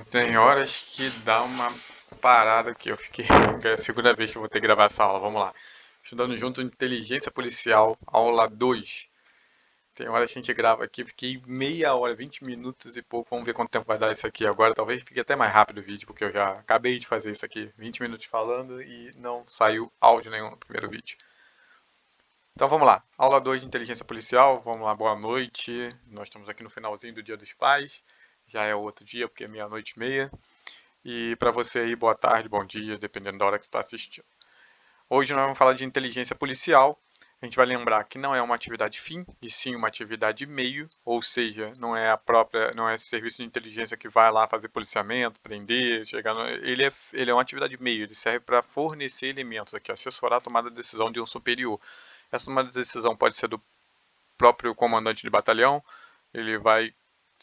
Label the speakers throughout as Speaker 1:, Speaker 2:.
Speaker 1: Tem horas que dá uma parada que eu fiquei. É a segunda vez que eu vou ter que gravar essa aula. Vamos lá. Estudando junto Inteligência Policial, aula 2. Tem horas que a gente grava aqui, fiquei meia hora, 20 minutos e pouco. Vamos ver quanto tempo vai dar isso aqui agora. Talvez fique até mais rápido o vídeo, porque eu já acabei de fazer isso aqui. 20 minutos falando e não saiu áudio nenhum no primeiro vídeo. Então vamos lá. Aula 2 de Inteligência Policial. Vamos lá, boa noite. Nós estamos aqui no finalzinho do Dia dos Pais. Já é outro dia, porque é meia-noite e meia. E para você aí, boa tarde, bom dia, dependendo da hora que você está assistindo. Hoje nós vamos falar de inteligência policial. A gente vai lembrar que não é uma atividade fim, e sim uma atividade meio, ou seja, não é serviço de inteligência que vai lá fazer policiamento, prender, chegar no, ele é uma atividade meio, ele serve para fornecer elementos aqui, assessorar a tomada de decisão de um superior. Essa tomada de decisão pode ser do próprio comandante de batalhão, ele vai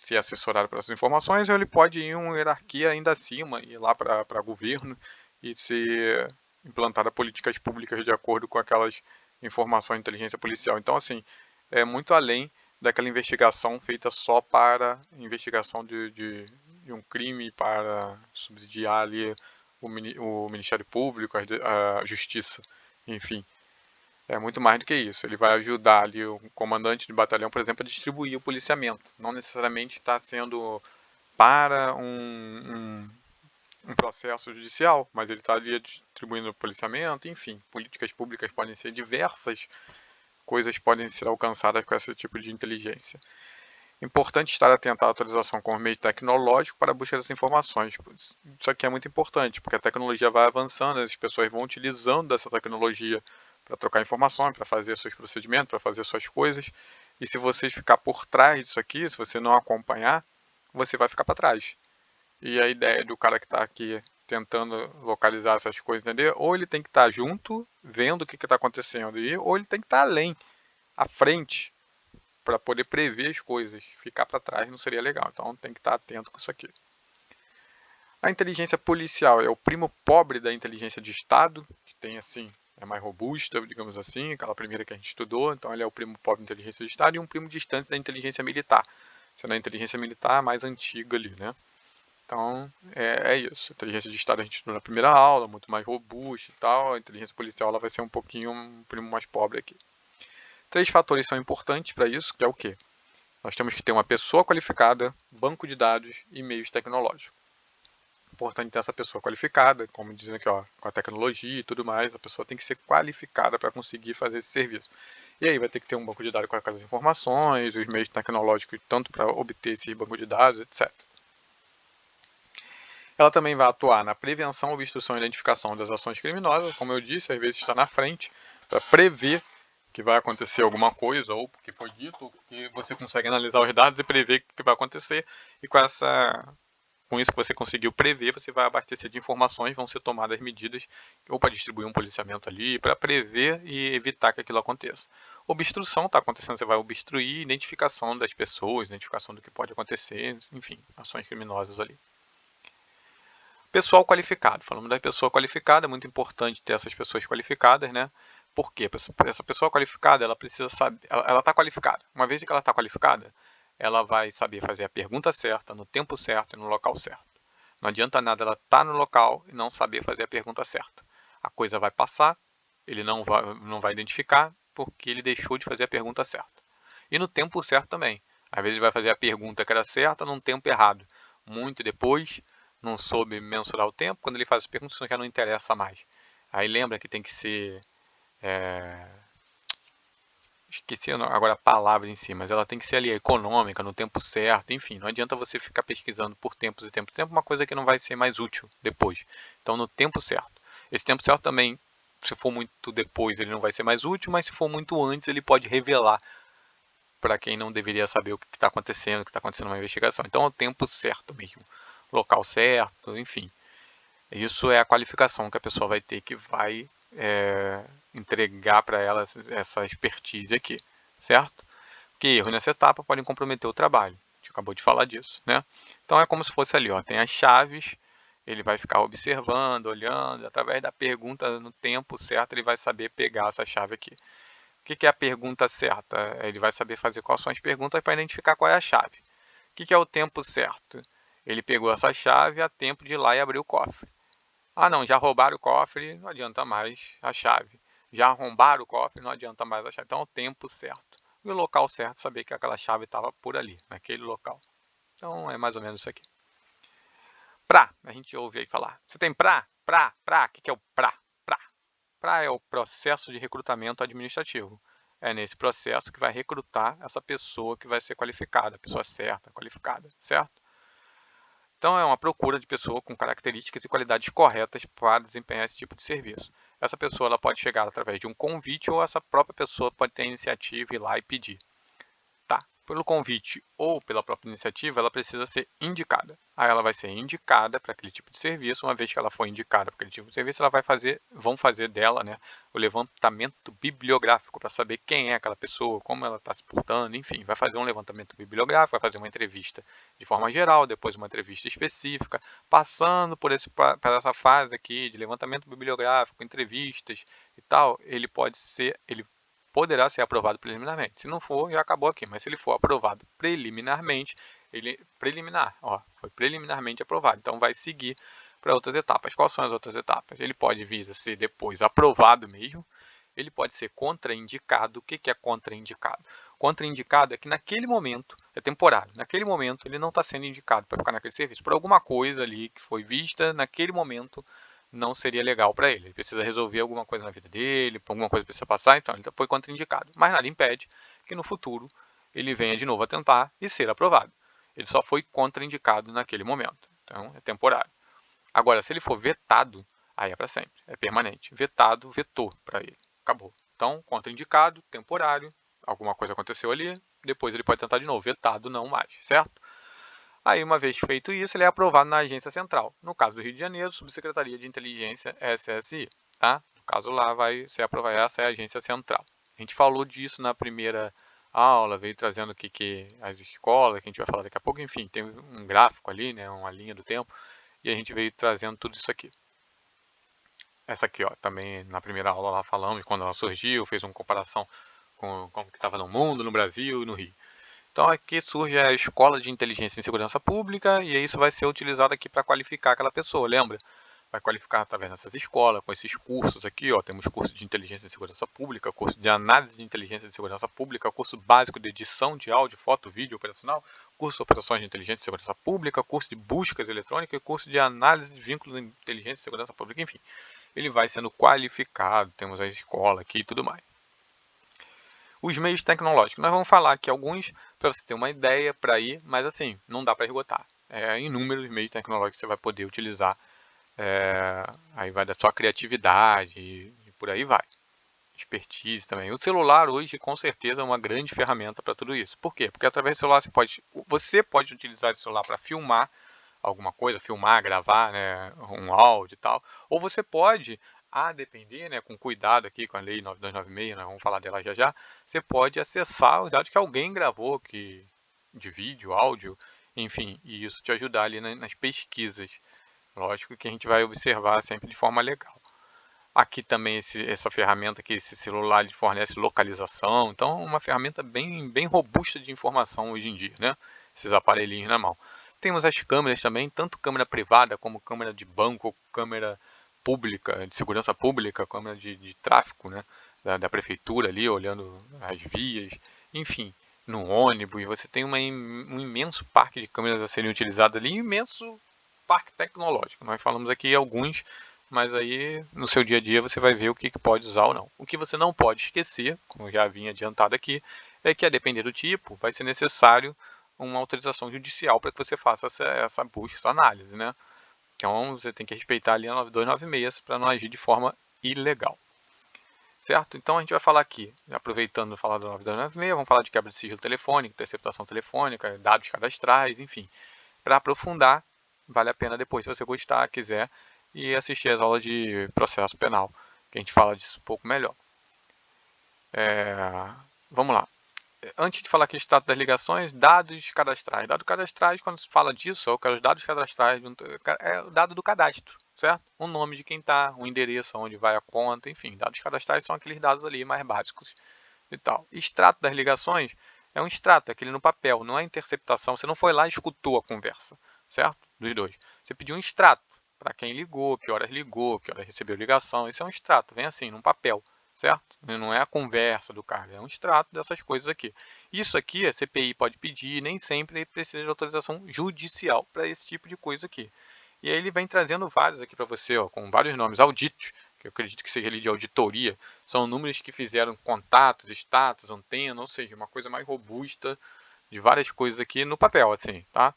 Speaker 1: ser assessorado pelas informações, ou ele pode ir em uma hierarquia ainda acima, ir lá para governo e ser implantada políticas públicas de acordo com aquelas informações de inteligência policial. Então, assim, é muito além daquela investigação feita só para investigação de um crime, para subsidiar ali o Ministério Público, a Justiça, enfim. É muito mais do que isso. Ele vai ajudar ali o comandante de batalhão, por exemplo, a distribuir o policiamento. Não necessariamente está sendo para um processo judicial, mas ele está ali distribuindo o policiamento, enfim. Políticas públicas podem ser diversas, coisas podem ser alcançadas com esse tipo de inteligência. Importante estar atento à atualização com o meio tecnológico para a busca dessas informações. Isso aqui é muito importante, porque a tecnologia vai avançando, as pessoas vão utilizando essa tecnologia para trocar informações, para fazer seus procedimentos, para fazer suas coisas. E se você ficar por trás disso aqui, se você não acompanhar, você vai ficar para trás. E a ideia do cara que está aqui tentando localizar essas coisas, entendeu? Ou ele tem que estar junto, vendo o que está acontecendo, ou ele tem que estar além, à frente, para poder prever as coisas. Ficar para trás não seria legal. Então tem que estar atento com isso aqui. A inteligência policial é o primo pobre da inteligência de Estado, que tem assim, é mais robusta, digamos assim, aquela primeira que a gente estudou. Então ele é o primo pobre da inteligência de Estado e um primo distante da inteligência militar. Sendo a inteligência militar a mais antiga ali, né? Então é isso. A inteligência de Estado a gente estudou na primeira aula, muito mais robusta e tal. A inteligência policial ela vai ser um pouquinho um primo mais pobre aqui. 3 fatores são importantes para isso, que é o quê? Nós temos que ter uma pessoa qualificada, banco de dados e meios tecnológicos. Importante ter essa pessoa qualificada, como dizendo aqui, ó, com a tecnologia e tudo mais, a pessoa tem que ser qualificada para conseguir fazer esse serviço. E aí vai ter que ter um banco de dados com aquelas informações, os meios tecnológicos, tanto para obter esse banco de dados, etc. Ela também vai atuar na prevenção, obstrução e identificação das ações criminosas, como eu disse, às vezes está na frente, para prever que vai acontecer alguma coisa, ou porque foi dito, ou porque você consegue analisar os dados e prever o que vai acontecer, e com isso que você conseguiu prever, você vai abastecer de informações, vão ser tomadas medidas, ou para distribuir um policiamento ali, para prever e evitar que aquilo aconteça. Obstrução está acontecendo, você vai obstruir identificação das pessoas, identificação do que pode acontecer, enfim, ações criminosas ali. Pessoal qualificado. Falamos da pessoa qualificada, é muito importante ter essas pessoas qualificadas, né? Por quê? Essa pessoa qualificada, ela precisa saber, ela está qualificada. Uma vez que ela está qualificada, ela vai saber fazer a pergunta certa, no tempo certo e no local certo. Não adianta nada ela estar no local e não saber fazer a pergunta certa. A coisa vai passar, ele não vai identificar porque ele deixou de fazer a pergunta certa. E no tempo certo também. Às vezes ele vai fazer a pergunta que era certa num tempo errado. Muito depois, não soube mensurar o tempo, quando ele faz as perguntas já não interessa mais. Aí lembra que tem que ser... Esqueci agora a palavra em si, mas ela tem que ser ali econômica, no tempo certo, enfim. Não adianta você ficar pesquisando por tempos e tempos. Tempo é uma coisa que não vai ser mais útil depois. Então, no tempo certo. Esse tempo certo também, se for muito depois, ele não vai ser mais útil, mas se for muito antes, ele pode revelar para quem não deveria saber o que está acontecendo, o que está acontecendo numa investigação. Então, é o tempo certo mesmo. Local certo, enfim. Isso é a qualificação que a pessoa vai ter, que vai entregar para ela essa expertise aqui, certo? Porque erros nessa etapa podem comprometer o trabalho. A gente acabou de falar disso, né? Então é como se fosse ali, ó, tem as chaves, ele vai ficar observando, olhando, através da pergunta no tempo certo ele vai saber pegar essa chave aqui. O que é a pergunta certa? Ele vai saber fazer quais são as perguntas para identificar qual é a chave. O que é o tempo certo? Ele pegou essa chave a tempo de ir lá e abrir o cofre. Ah não, já roubaram o cofre, não adianta mais a chave. Já arrombaram o cofre, não adianta mais a chave. Então é o tempo certo. E o local certo, saber que aquela chave estava por ali, naquele local. Então é mais ou menos isso aqui. Pra, a gente ouve aí falar. Você tem pra? O que é o pra? Pra é o processo de recrutamento administrativo. É nesse processo que vai recrutar essa pessoa que vai ser qualificada, a pessoa certa, qualificada, certo? Então é uma procura de pessoa com características e qualidades corretas para desempenhar esse tipo de serviço. Essa pessoa ela pode chegar através de um convite ou essa própria pessoa pode ter a iniciativa e ir lá e pedir. Tá. Pelo convite ou pela própria iniciativa, ela precisa ser indicada. Aí ela vai ser indicada para aquele tipo de serviço. Uma vez que ela for indicada para aquele tipo de serviço, vão fazer dela, né, o levantamento bibliográfico para saber quem é aquela pessoa, como ela está se portando, enfim, vai fazer um levantamento bibliográfico, vai fazer uma entrevista de forma geral, depois uma entrevista específica, passando por essa fase aqui de levantamento bibliográfico, entrevistas e tal, ele poderá ser aprovado preliminarmente. Se não for, já acabou aqui. Mas se ele for aprovado preliminarmente, foi preliminarmente aprovado. Então vai seguir para outras etapas. Quais são as outras etapas? Ele pode vir a ser depois aprovado mesmo. Ele pode ser contraindicado. O que é contraindicado? Contraindicado é que naquele momento, é temporário, naquele momento ele não está sendo indicado para ficar naquele serviço. Por alguma coisa ali que foi vista, naquele momento não seria legal para ele. Ele precisa resolver alguma coisa na vida dele, alguma coisa precisa passar, então ele foi contraindicado. Mas nada impede que no futuro ele venha de novo a tentar e ser aprovado. Ele só foi contraindicado naquele momento. Então é temporário. Agora, se ele for vetado, aí é para sempre, é permanente. Vetado, vetou para ele. Acabou. Então, contraindicado, temporário, alguma coisa aconteceu ali, depois ele pode tentar de novo. Vetado, não mais, certo? Aí, uma vez feito isso, ele é aprovado na agência central. No caso do Rio de Janeiro, Subsecretaria de Inteligência, SSI. Tá? No caso lá, vai ser aprovado, essa é a agência central. A gente falou disso na primeira aula, veio trazendo o que as escolas, que a gente vai falar daqui a pouco. Enfim, tem um gráfico ali, né, uma linha do tempo, e a gente veio trazendo tudo isso aqui. Essa aqui, ó, também na primeira aula lá falamos, quando ela surgiu, fez uma comparação com como que estava no mundo, no Brasil e no Rio. Então aqui surge a Escola de Inteligência em Segurança Pública e isso vai ser utilizado aqui para qualificar aquela pessoa, lembra? Vai qualificar através dessas escolas, com esses cursos aqui, ó, temos curso de Inteligência em Segurança Pública, curso de Análise de Inteligência em Segurança Pública, curso básico de edição de áudio, foto, vídeo operacional, curso de Operações de Inteligência em Segurança Pública, curso de Buscas Eletrônicas e curso de Análise de Vínculos de Inteligência em Segurança Pública, enfim. Ele vai sendo qualificado, temos a escola aqui e tudo mais. Os meios tecnológicos. Nós vamos falar aqui alguns para você ter uma ideia para ir, mas assim, não dá para esgotar. Inúmeros meios tecnológicos que você vai poder utilizar. Aí vai da sua criatividade e por aí vai. Expertise também. O celular hoje, com certeza, é uma grande ferramenta para tudo isso. Por quê? Porque através do celular você pode utilizar esse celular para filmar alguma coisa, filmar, gravar, né, um áudio e tal. Ou você pode, a depender, né, com cuidado aqui com a lei 9296, nós vamos falar dela já já, você pode acessar os dados que alguém gravou, de vídeo, áudio, enfim, e isso te ajudar ali nas pesquisas. Lógico que a gente vai observar sempre de forma legal. Aqui também essa ferramenta aqui, esse celular, ele fornece localização, então é uma ferramenta bem robusta de informação hoje em dia, né? Esses aparelhinhos na mão. Temos as câmeras também, tanto câmera privada como câmera de banco, câmera pública, de segurança pública, câmera de tráfego, né? Da prefeitura ali, olhando as vias, enfim, no ônibus. Você tem um imenso parque de câmeras a serem utilizadas ali, imenso parque tecnológico. Nós falamos aqui alguns, mas aí no seu dia a dia você vai ver o que pode usar ou não. O que você não pode esquecer, como eu já havia adiantado aqui, é que a depender do tipo, vai ser necessário uma autorização judicial para que você faça essa busca, essa análise, né? Então você tem que respeitar ali a 9296 para não agir de forma ilegal. Certo? Então a gente vai falar aqui, aproveitando de falar do 9296, vamos falar de quebra de sigilo telefônico, interceptação telefônica, dados cadastrais, enfim. Para aprofundar, vale a pena depois, se você gostar, quiser, e assistir as aulas de processo penal, que a gente fala disso um pouco melhor. Vamos lá. Antes de falar aqui do status das ligações, dados cadastrais. Dados cadastrais, quando se fala disso, os dados cadastrais, é o dado do cadastro, certo? O nome de quem está, o endereço, onde vai a conta, enfim. Dados cadastrais são aqueles dados ali mais básicos e tal. Extrato das ligações é um extrato, aquele no papel, não é interceptação. Você não foi lá e escutou a conversa. certo? Dos dois. Você pediu um extrato para quem ligou, que horas recebeu ligação. Isso é um extrato, vem assim, num papel, certo? Não é a conversa do cara, é um extrato dessas coisas aqui. Isso aqui a CPI pode pedir, nem sempre precisa de autorização judicial para esse tipo de coisa aqui. E aí ele vem trazendo vários aqui para você, ó, com vários nomes. Auditos, que eu acredito que seja ali de auditoria, são números que fizeram contatos, status, antena, ou seja, uma coisa mais robusta de várias coisas aqui no papel, assim, tá?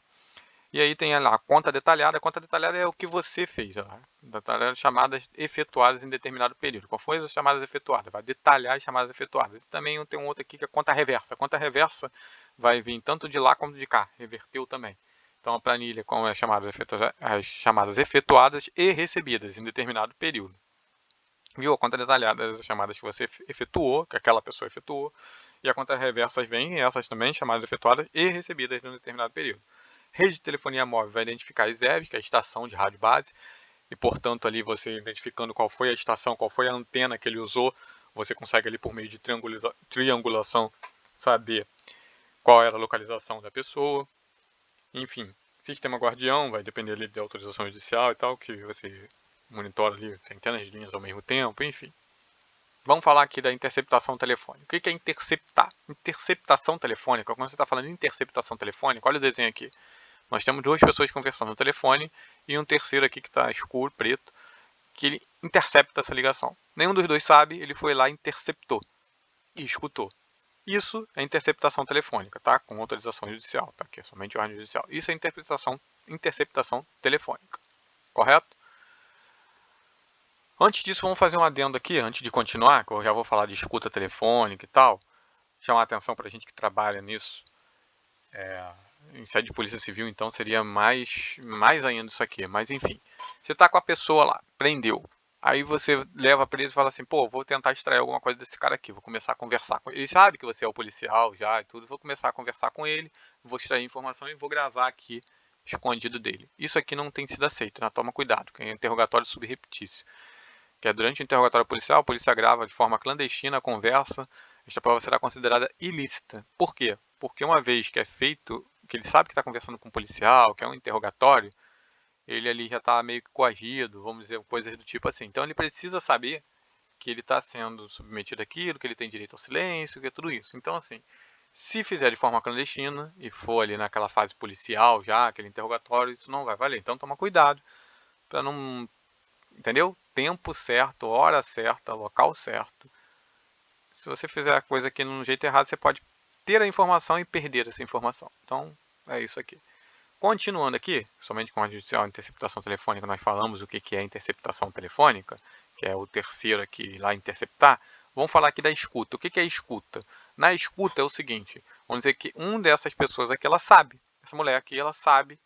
Speaker 1: E aí tem lá a conta detalhada. A conta detalhada é o que você fez. Ó. Detalhada chamadas efetuadas em determinado período. Qual foi as chamadas efetuadas? Vai detalhar as chamadas efetuadas. E também tem um outro aqui que é a conta reversa. A conta reversa vai vir tanto de lá como de cá. Reverteu também. Então a planilha com as chamadas efetuadas e recebidas em determinado período. Viu? A conta detalhada das chamadas que você efetuou, que aquela pessoa efetuou. E a conta reversa vem essas também, chamadas efetuadas e recebidas em um determinado período. Rede de telefonia móvel vai identificar as EVs, que é a estação de rádio base, e portanto ali você identificando qual foi a estação, qual foi a antena que ele usou, você consegue ali por meio de triangulação saber qual era a localização da pessoa. Enfim, sistema guardião vai depender ali de autorização judicial e tal, que você monitora ali centenas de linhas ao mesmo tempo, enfim. Vamos falar aqui da interceptação telefônica. O que é interceptar? Interceptação telefônica, quando você está falando de interceptação telefônica, olha o desenho aqui. Nós temos duas pessoas conversando no telefone e um terceiro aqui que está escuro, preto, que ele intercepta essa ligação. Nenhum dos dois sabe, ele foi lá e interceptou e escutou. Isso é interceptação telefônica, tá? Com autorização judicial, tá? Aqui é somente ordem judicial. Isso é interceptação telefônica, correto? Antes disso, vamos fazer um adendo aqui, antes de continuar, que eu já vou falar de escuta telefônica e tal. Chamar a atenção para a gente que trabalha nisso. Em sede de polícia civil, então, seria mais ainda isso aqui. Mas, enfim, você está com a pessoa lá, prendeu. Aí você leva preso e fala assim, pô, vou tentar extrair alguma coisa desse cara aqui, vou começar a conversar com ele. Ele sabe que você é o policial já e tudo, vou começar a conversar com ele, vou extrair informação e vou gravar aqui, escondido dele. Isso aqui não tem sido aceito, né? Toma cuidado, que é interrogatório subreptício. Que é durante o interrogatório policial, a polícia grava de forma clandestina a conversa, esta prova será considerada ilícita. Por quê? Porque uma vez que é feito, que ele sabe que está conversando com um policial, que é um interrogatório, ele ali já está meio que coagido, vamos dizer, coisas do tipo assim. Então ele precisa saber que ele está sendo submetido àquilo, que ele tem direito ao silêncio, que é tudo isso. Então, assim, se fizer de forma clandestina e for ali naquela fase policial já, aquele interrogatório, isso não vai valer. Então toma cuidado para não, entendeu? Tempo certo, hora certa, local certo. Se você fizer a coisa aqui no jeito errado, você pode ter a informação e perder essa informação. Então, é isso aqui. Continuando aqui, somente com a judicial interceptação telefônica, nós falamos o que é interceptação telefônica, que é o terceiro aqui lá interceptar. Vamos falar aqui da escuta. O que é escuta? Na escuta é o seguinte, vamos dizer que dessas pessoas aqui, ela sabe, essa mulher aqui, ela sabe,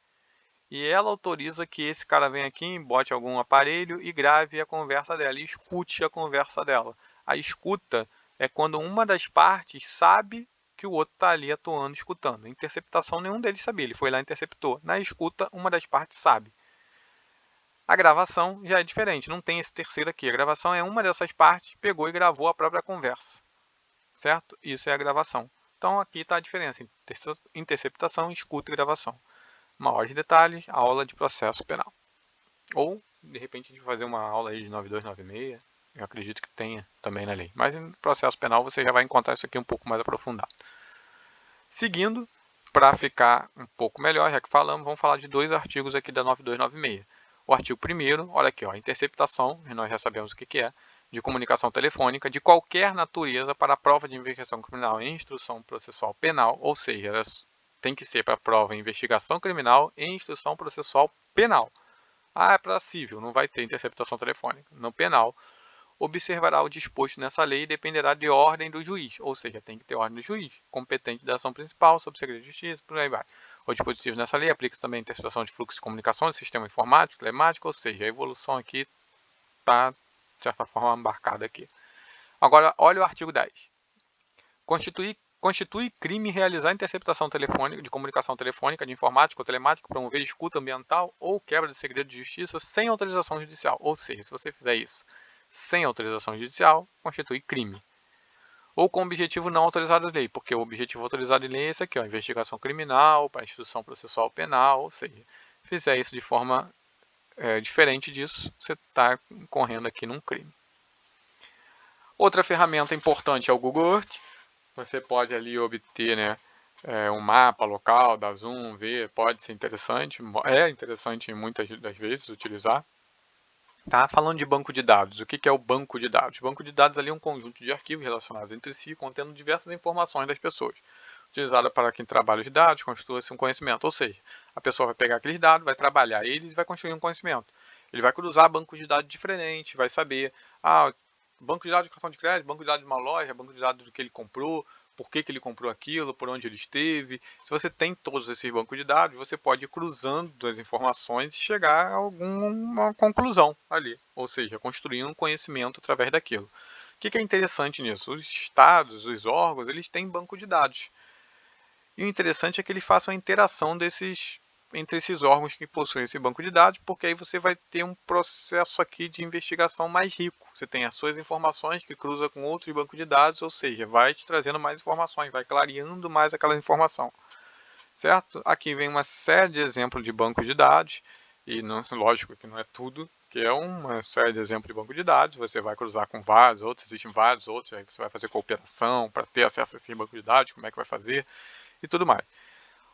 Speaker 1: e ela autoriza que esse cara venha aqui, bote algum aparelho e grave a conversa dela, e escute a conversa dela. A escuta é quando uma das partes sabe que o outro está ali atuando, escutando. A interceptação, nenhum deles sabia, ele foi lá e interceptou. Na escuta, uma das partes sabe. A gravação já é diferente, não tem esse terceiro aqui. A gravação é uma dessas partes, pegou e gravou a própria conversa. Certo? Isso é a gravação. Então aqui está a diferença entre interceptação, escuta e gravação. Maiores detalhes, aula de processo penal. Ou, de repente, a gente vai fazer uma aula aí de 9296. Eu acredito que tenha também na lei. Mas em processo penal você já vai encontrar isso aqui um pouco mais aprofundado. Seguindo, para ficar um pouco melhor, já que falamos, vamos falar de dois artigos aqui da 9296. O artigo 1º, olha aqui, ó, interceptação, nós já sabemos o que é, de comunicação telefônica de qualquer natureza para a prova de investigação criminal e instrução processual penal, ou seja, tem que ser para prova em investigação criminal e instrução processual penal. Ah, é para civil, não vai ter interceptação telefônica. No penal, observará o disposto nessa lei e dependerá de ordem do juiz, ou seja, tem que ter ordem do juiz, competente da ação principal, sob segredo de justiça, por aí vai. O dispositivo nessa lei aplica-se também a interceptação de fluxo de comunicação de sistema informático, telemático, ou seja, a evolução aqui está, de certa forma, embarcada aqui. Agora, olha o artigo 10. Constitui crime realizar interceptação telefônica, de comunicação telefônica, de informática ou telemática, promover escuta ambiental ou quebra de segredo de justiça sem autorização judicial. Ou seja, se você fizer isso sem autorização judicial, constitui crime. Ou com objetivo não autorizado de lei, porque o objetivo autorizado de lei é esse aqui, ó, investigação criminal, para instrução processual penal, ou seja, fizer isso de forma diferente disso, você está incorrendo aqui num crime. Outra ferramenta importante é o Google Earth. Você pode ali obter, né, um mapa local, dar zoom, ver, pode ser interessante. É interessante muitas das vezes utilizar. Tá? Falando de banco de dados, o que é o banco de dados? O banco de dados ali é um conjunto de arquivos relacionados entre si, contendo diversas informações das pessoas. Utilizada para quem trabalha os dados, constitui-se um conhecimento. Ou seja, a pessoa vai pegar aqueles dados, vai trabalhar eles e vai construir um conhecimento. Ele vai cruzar bancos de dados diferentes, vai saber, banco de dados de cartão de crédito, banco de dados de uma loja, banco de dados do que ele comprou, por que ele comprou aquilo, por onde ele esteve. Se você tem todos esses bancos de dados, você pode ir cruzando as informações e chegar a alguma conclusão ali. Ou seja, construindo um conhecimento através daquilo. O que é interessante nisso? Os estados, os órgãos, eles têm banco de dados. E o interessante é que eles façam a interação entre esses órgãos que possuem esse banco de dados, porque aí você vai ter um processo aqui de investigação mais rico. Você tem as suas informações que cruza com outros bancos de dados, ou seja, vai te trazendo mais informações, vai clareando mais aquela informação. Certo? Aqui vem uma série de exemplos de banco de dados, e não, lógico que não é tudo, que é uma série de exemplos de banco de dados, você vai cruzar com vários outros, existem vários outros, aí você vai fazer cooperação para ter acesso a esse banco de dados, como é que vai fazer, e tudo mais.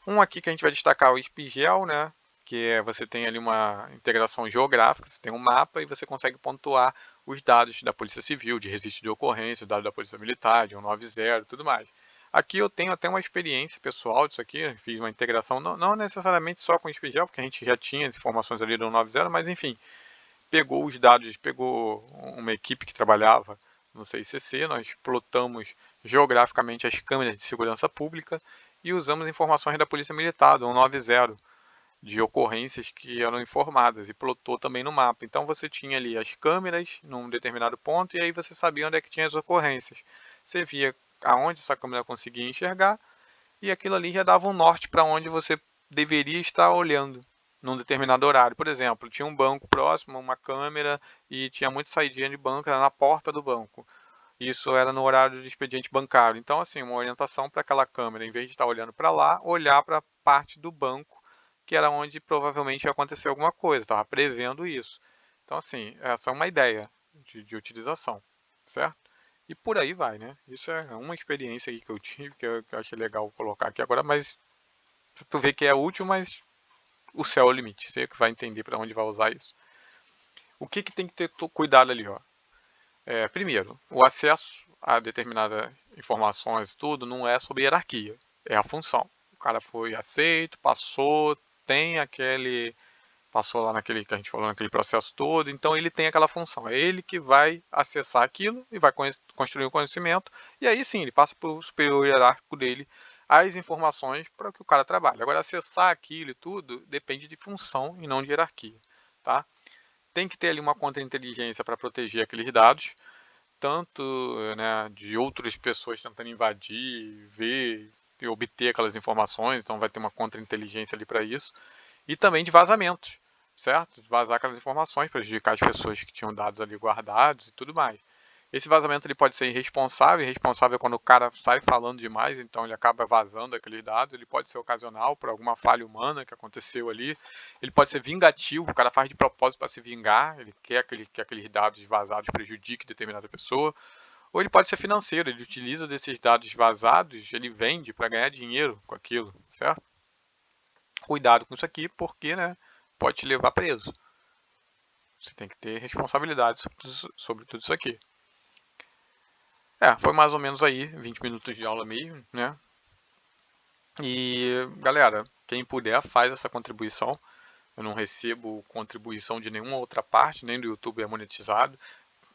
Speaker 1: Um aqui que a gente vai destacar é o SPGEL, né? Que você tem ali uma integração geográfica, você tem um mapa e você consegue pontuar os dados da Polícia Civil, de registro de ocorrência, dados da Polícia Militar, de 190 e tudo mais. Aqui eu tenho até uma experiência pessoal disso aqui, fiz uma integração, não necessariamente só com o SPGEL, porque a gente já tinha as informações ali do 190, mas enfim, pegou os dados, pegou uma equipe que trabalhava no CICC, nós plotamos geograficamente as câmeras de segurança pública e usamos informações da Polícia Militar, do 190, de ocorrências que eram informadas, e plotou também no mapa. Então você tinha ali as câmeras num determinado ponto e aí você sabia onde é que tinha as ocorrências. Você via aonde essa câmera conseguia enxergar e aquilo ali já dava um norte para onde você deveria estar olhando num determinado horário. Por exemplo, tinha um banco próximo, uma câmera, e tinha muita saidinha de banco, era na porta do banco. Isso era no horário de expediente bancário. Então, assim, uma orientação para aquela câmera, em vez de estar olhando para lá, olhar para a parte do banco, que era onde provavelmente ia acontecer alguma coisa, estava prevendo isso. Então, assim, essa é uma ideia de utilização, certo? E por aí vai, né? Isso é uma experiência aí que eu tive, que eu achei legal colocar aqui agora, mas tu vê que é útil, mas o céu é o limite. Você que vai entender para onde vai usar isso. O que tem que ter cuidado ali, ó? Primeiro, o acesso a determinadas informações e tudo não é sobre hierarquia, é a função. O cara foi aceito, passou, tem aquele... Passou lá naquele que a gente falou, naquele processo todo, então ele tem aquela função. É ele que vai acessar aquilo e vai construir o conhecimento, e aí sim, ele passa para o superior hierárquico dele as informações para que o cara trabalhe. Agora, acessar aquilo e tudo depende de função e não de hierarquia. Tá? Tem que ter ali uma contra-inteligência para proteger aqueles dados, tanto, né, de outras pessoas tentando invadir, ver e obter aquelas informações, então vai ter uma contra-inteligência ali para isso, e também de vazamentos, certo? De vazar aquelas informações, prejudicar as pessoas que tinham dados ali guardados e tudo mais. Esse vazamento ele pode ser irresponsável. Irresponsável é quando o cara sai falando demais, então ele acaba vazando aqueles dados. Ele pode ser ocasional por alguma falha humana que aconteceu ali. Ele pode ser vingativo, o cara faz de propósito para se vingar. Ele quer que aqueles dados vazados prejudiquem determinada pessoa. Ou ele pode ser financeiro, ele utiliza desses dados vazados, ele vende para ganhar dinheiro com aquilo, certo? Cuidado com isso aqui, porque, né, pode te levar preso. Você tem que ter responsabilidade sobre tudo isso aqui. Foi mais ou menos aí, 20 minutos de aula mesmo, né? E, galera, quem puder, faz essa contribuição. Eu não recebo contribuição de nenhuma outra parte, nem do YouTube é monetizado.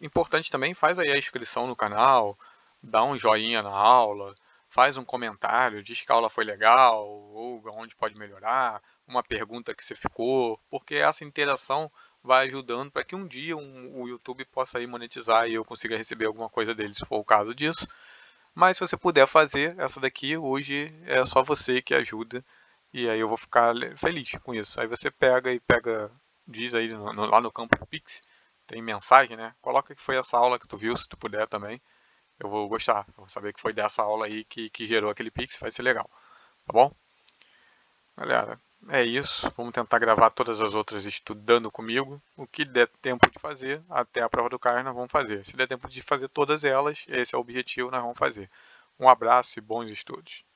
Speaker 1: Importante também, faz aí a inscrição no canal, dá um joinha na aula, faz um comentário, diz que a aula foi legal, ou onde pode melhorar, uma pergunta que você ficou, porque essa interação vai ajudando para que um dia o YouTube possa aí monetizar e eu consiga receber alguma coisa dele, se for o caso disso. Mas se você puder fazer essa daqui, hoje é só você que ajuda, e aí eu vou ficar feliz com isso. Aí você pega, diz aí lá no campo Pix, tem mensagem, né? Coloca que foi essa aula que tu viu, se tu puder também. Eu vou gostar, eu vou saber que foi dessa aula aí que gerou aquele Pix, vai ser legal, tá bom? Galera, É isso, vamos tentar gravar todas as outras estudando comigo. O que der tempo de fazer, até a prova do CARS nós vamos fazer. Se der tempo de fazer todas elas, esse é o objetivo, nós vamos fazer. Um abraço e bons estudos.